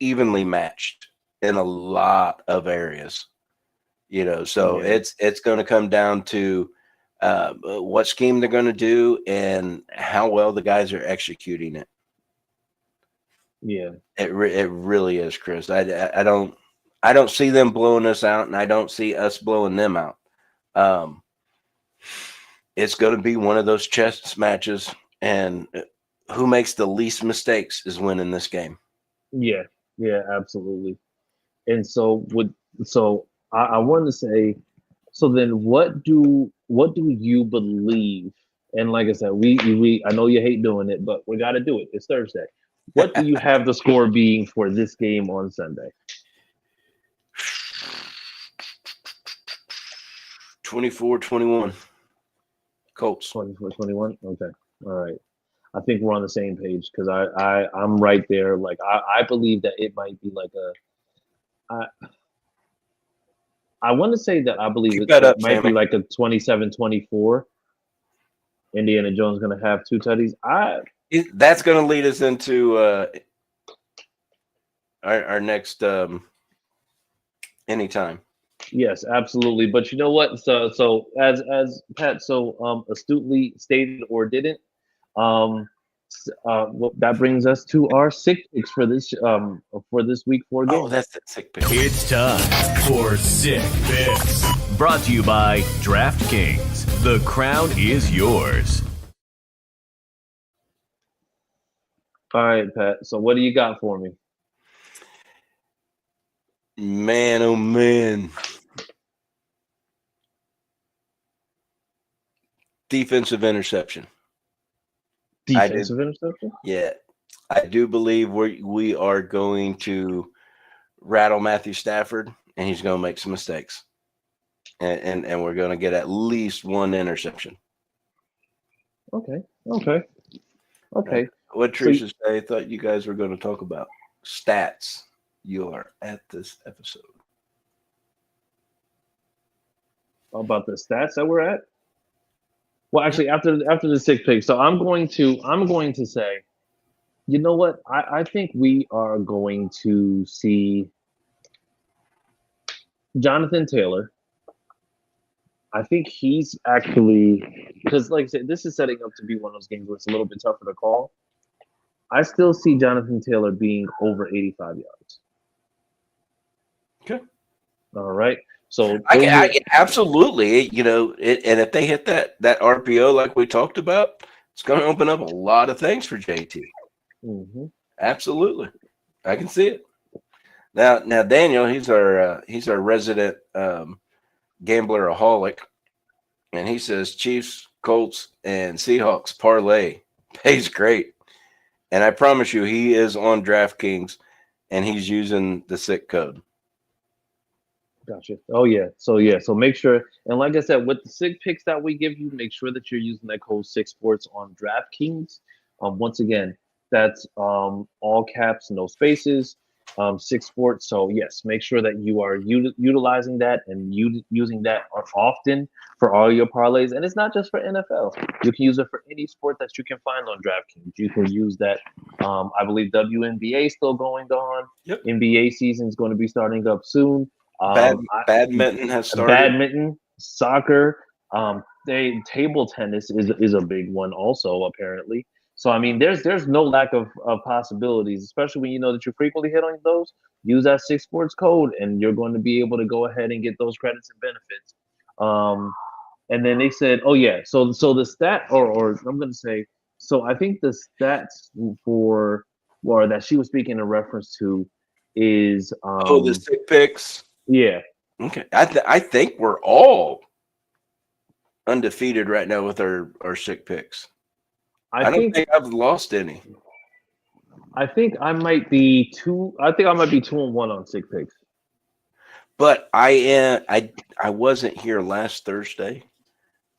evenly matched in a lot of areas. So it's going to come down to what scheme they're going to do and how well the guys are executing it. Yeah, it really is, Chris. I don't see them blowing us out, and I don't see us blowing them out. It's going to be one of those chess matches, and who makes the least mistakes is winning this game. Yeah, absolutely. And so I want to say, so then what do you believe? And like I said, we I know you hate doing it, but we got to do it. It's Thursday. What do you have the score being for this game on Sunday? 24-21. Colts. 24-21? Okay. All right. I think we're on the same page because I'm right there. Like I believe that it might be like I want to say that I believe it might be like a 27-24. Indiana Jones going to have two tutties. That's going to lead us into our next anytime. Yes, absolutely. But you know what? So as Pat so astutely stated or didn't, well, that brings us to our sick picks for this week 4 game. Oh, that's the sick pick. It's time for Sick Picks. Brought to you by DraftKings. The crown is yours. All right, Pat. So what do you got for me? Man, oh man. Defensive interception. Defensive interception? Yeah. I do believe we are going to rattle Matthew Stafford, and he's going to make some mistakes. And we're going to get at least one interception. Okay. What Teresa say? I thought you guys were going to talk about stats. You are at this episode. About the stats that we're at? Well, actually, after the sick pick, so I'm going to say, you know what? I think we are going to see Jonathan Taylor. I think he's actually, because like I said, this is setting up to be one of those games where it's a little bit tougher to call. I still see Jonathan Taylor being over 85 yards. Okay. All right. So I absolutely, and if they hit that RPO like we talked about, it's going to open up a lot of things for JT. Mm-hmm. Absolutely, I can see it. Now Daniel, he's our resident gambler-aholic, and he says Chiefs, Colts, and Seahawks parlay pays great, and I promise you, he is on DraftKings, and he's using the sick code. Gotcha. Oh yeah. So make sure, and like I said, with the sick picks that we give you, make sure that you're using that code 6sports on DraftKings. Once again, that's all caps, no spaces, 6sports. So yes, make sure that you are utilizing that and using that often for all your parlays. And it's not just for NFL. You can use it for any sport that you can find on DraftKings. You can use that. I believe WNBA is still going on. Yep. NBA season is going to be starting up soon. Badminton has started. Badminton, soccer, table tennis is a big one also apparently. So I mean, there's no lack of possibilities, especially when you know that you frequently hit on those. Use that 6sports code, and you're going to be able to go ahead and get those credits and benefits. And then they said, oh yeah, so the stat, or I'm going to say, so I think the stats or that she was speaking in reference to is the sick picks. Yeah. Okay. I think we're all undefeated right now with our sick picks. I don't think I've lost any. I think I might be 2-1 on sick picks. But I wasn't here last Thursday.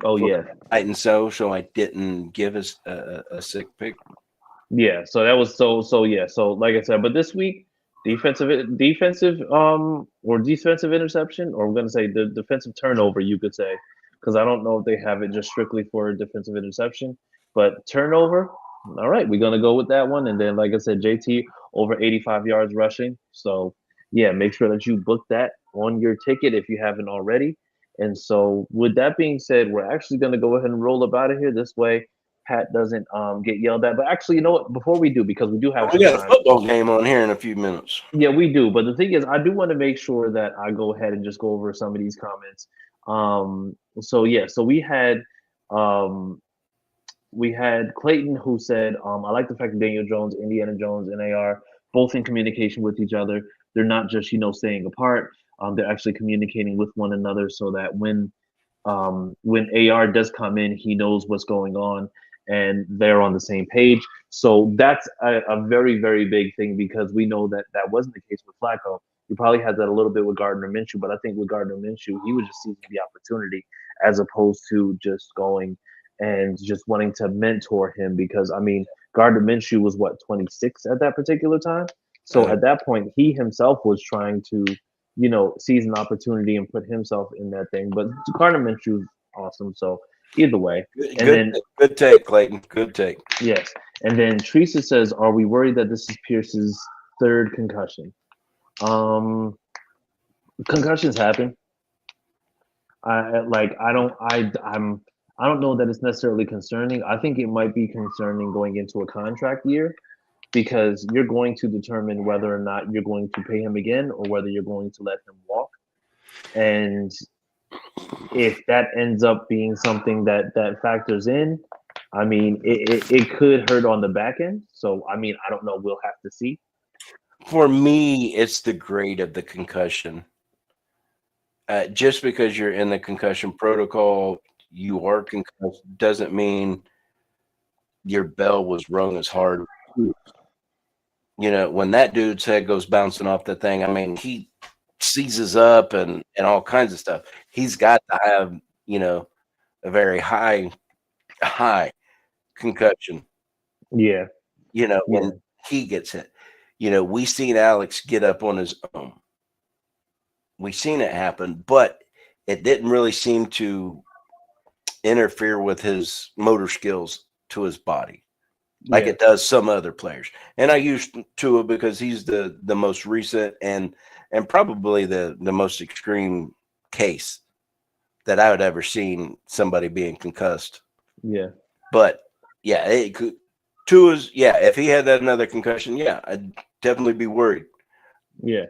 Oh yeah. And so I didn't give us a sick pick. Yeah. So that was so yeah. So like I said, but this week, defensive interception, or I'm going to say the defensive turnover, you could say, because I don't know if they have it just strictly for defensive interception, but turnover. All right, we're going to go with that one. And then, like I said, JT over 85 yards rushing. So yeah, make sure that you book that on your ticket if you haven't already. And so with that being said, we're actually going to go ahead and roll up out of here. This way Pat doesn't get yelled at. But actually, you know what? Before we do, because we do have we got a football game on here in a few minutes. Yeah, we do. But the thing is, I do want to make sure that I go ahead and just go over some of these comments. So we had Clayton who said, I like the fact that Daniel Jones, Indiana Jones, and AR both in communication with each other. They're not just staying apart. They're actually communicating with one another so that when AR does come in, he knows what's going on and they're on the same page. So that's a very, very big thing, because we know that wasn't the case with Flacco. You probably had that a little bit with Gardner Minshew, but I think with Gardner Minshew, he was just seizing the opportunity as opposed to just going and just wanting to mentor him, because, I mean, Gardner Minshew was, 26 at that particular time? So at that point, he himself was trying to, seize an opportunity and put himself in that thing. But Gardner Minshew is awesome. So either way. Good take, Clayton. Good take. Yes. And then Teresa says, "Are we worried that this is Pierce's third concussion?" Concussions happen. I don't know that it's necessarily concerning. I think it might be concerning going into a contract year because you're going to determine whether or not you're going to pay him again or whether you're going to let him walk. And if that ends up being something that factors in, I mean, it could hurt on the back end. So, I mean, I don't know. We'll have to see. For me, it's the grade of the concussion. Just because you're in the concussion protocol, you are concussed, doesn't mean your bell was rung as hard. You know, when that dude's head goes bouncing off the thing, I mean, he seizes up and all kinds of stuff. He's got to have, you know, a very high concussion. Yeah. You know, Yeah. when he gets hit. You know, we seen Alex get up on his own. We seen it happen, but it didn't really seem to interfere with his motor skills to his body like it does some other players. And I use Tua because he's the most recent and probably the most extreme case that I would ever seen somebody being concussed. Yeah. But yeah, it could. Tua's, yeah, if he had that another concussion, yeah, I'd definitely be worried. Yeah.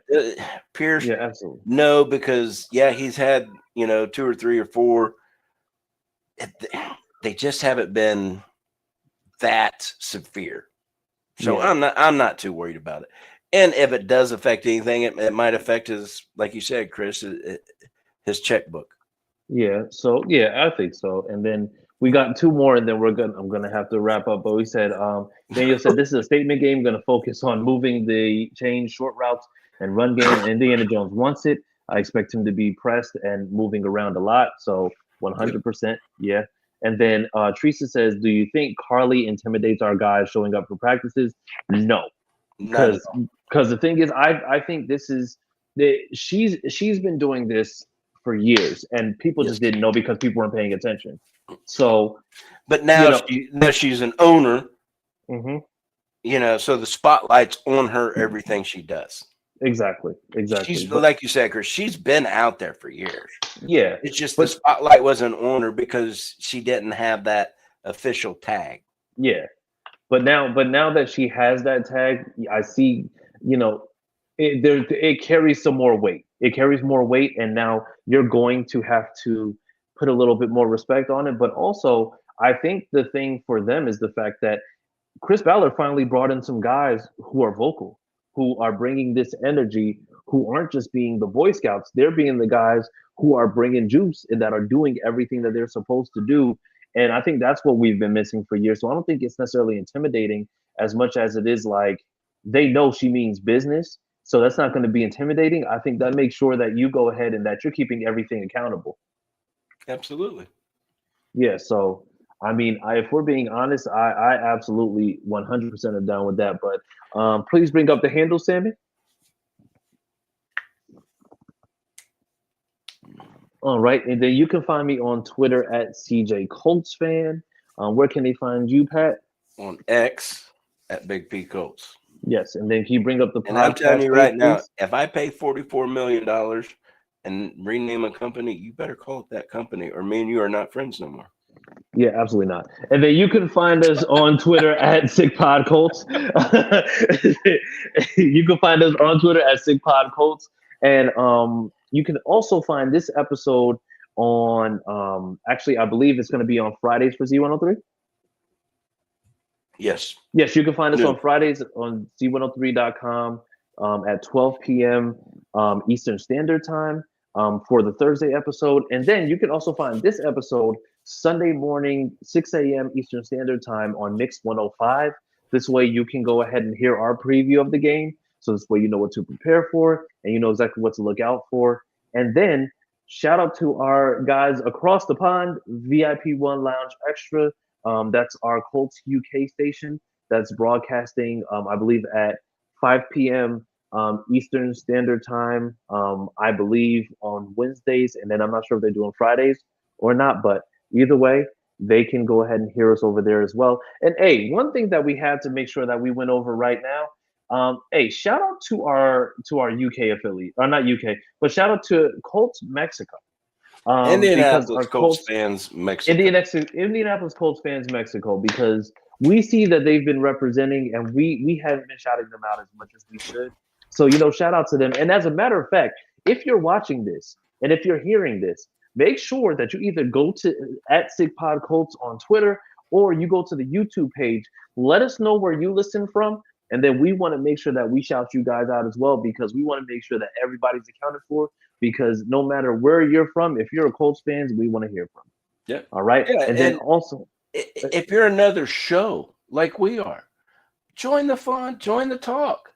Pierce, Yeah, absolutely. no, because yeah, he's had, you know, 2 or 3 or 4. They just haven't been that severe. So Yeah. I'm not too worried about it. And if it does affect anything, it might affect his, like you said, Chris, his checkbook. Yeah. So yeah, I think so. And then we got 2 more, and then I'm gonna have to wrap up. But we said Daniel said this is a statement game, gonna focus on moving the chain, short routes, and run game. And Indiana Jones wants it. I expect him to be pressed and moving around a lot. So 100%, yeah. And then Teresa says, "Do you think Carly intimidates our guys showing up for practices?" No, Not at because the thing is, I think this is she's been doing this for years, and people Yes. just didn't know because people weren't paying attention. So, But you now know, she's an owner, hmm you know, so the spotlight's on her, everything she does. exactly. She's, But like you said, Chris, she's been out there for years. yeah, It's just the but spotlight wasn't on her because she didn't have that official tag. yeah, but now that she has that tag, I see, you know, it carries some more weight. It carries more weight, and now you're going to have to put a little bit more respect on it. But also, I think the thing for them is the fact that Chris Ballard finally brought in some guys who are vocal, who are bringing this energy, who aren't just being the Boy Scouts. They're being the guys who are bringing juice and that are doing everything that they're supposed to do. And I think that's what we've been missing for years. So I don't think it's necessarily intimidating as much as it is like they know she means business. So that's not going to be intimidating. I think that makes sure that you go ahead and that you're keeping everything accountable. Absolutely. Yeah. So I mean, if we're being honest, I absolutely 100% am down with that. But please bring up the handle, Sammy. All right, and then you can find me on Twitter at CJ Colts fan. Where can they find you, Pat? On X at Big P Colts. Yes, and then can you bring up the And I'm telling podcast you page, right now, please? if I pay $44 million and rename a company, you better call it that company, or me and you are not friends no more. Yeah, absolutely not. And then you can find us on Twitter at SickPodColts. You can find us on Twitter at SickPodColts. And you can also find this episode on, actually, I believe it's going to be on Fridays for Z103. Yes. Yes, you can find us No. on Fridays on Z103.com at 12 p.m. Eastern Standard Time for the Thursday episode. And then you can also find this episode Sunday morning, 6 a.m. Eastern Standard Time on Mix 105. This way you can go ahead and hear our preview of the game. So this way you know what to prepare for and you know exactly what to look out for. And then shout out to our guys across the pond, VIP One Lounge Extra. That's our Colts UK station that's broadcasting, I believe, at 5 p.m. Eastern Standard Time, I believe, on Wednesdays. And then I'm not sure if they do on Fridays or not, but either way, they can go ahead and hear us over there as well. And hey, one thing that we had to make sure that we went over right now. Hey, shout out to our UK affiliate, or not UK, but shout out to Colts Mexico. Because our Indianapolis Colts fans, Mexico. Indianapolis Colts fans, Mexico, because we see that they've been representing, and we haven't been shouting them out as much as we should. So, shout out to them. And as a matter of fact, if you're watching this and if you're hearing this, make sure that you either go to @SickPodColts on Twitter or you go to the YouTube page. Let us know where you listen from. And then we want to make sure that we shout you guys out as well, because we want to make sure that everybody's accounted for, because no matter where you're from, if you're a Colts fan, we want to hear from you. Yeah. All right. Yeah, and then also, if you're another show like we are, join the fun, join the talk.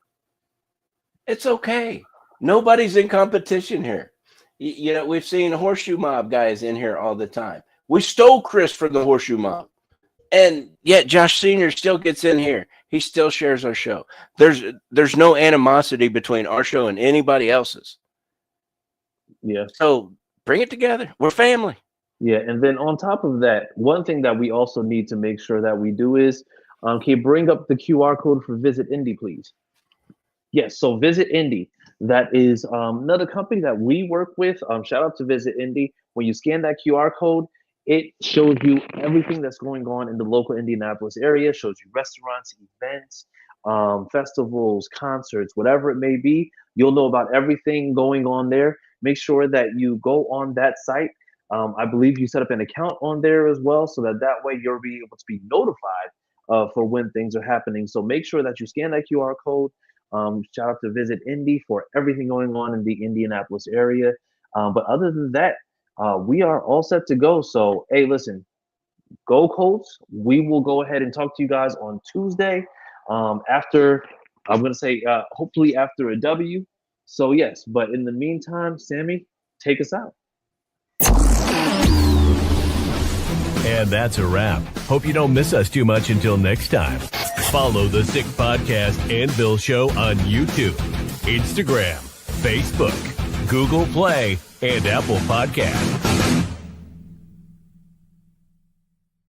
It's okay. Nobody's in competition here. We've seen Horseshoe Mob guys in here all the time. We stole Chris for the Horseshoe Mob. And yet Josh Sr. still gets in here. He still shares our show. There's no animosity between our show and anybody else's. Yeah. So bring it together. We're family. Yeah. And then on top of that, one thing that we also need to make sure that we do is, can you bring up the QR code for Visit Indy, please? Yes. So Visit Indy, that is another company that we work with. Shout out to Visit Indy. When you scan that QR code, it shows you everything that's going on in the local Indianapolis area, shows you restaurants, events, festivals, concerts, whatever it may be. You'll know about everything going on there. Make sure that you go on that site. I believe you set up an account on there as well, so that way you'll be able to be notified for when things are happening. So make sure that you scan that QR code. Shout out to Visit Indy for everything going on in the Indianapolis area. But other than that, we are all set to go. So, hey, listen, go Colts. We will go ahead and talk to you guys on Tuesday after, I'm going to say, hopefully after a W. So, yes, but in the meantime, Sammy, take us out. And that's a wrap. Hope you don't miss us too much until next time. Follow the Sick Podcast and Bill Show on YouTube, Instagram, Facebook, Google Play, and Apple Podcasts.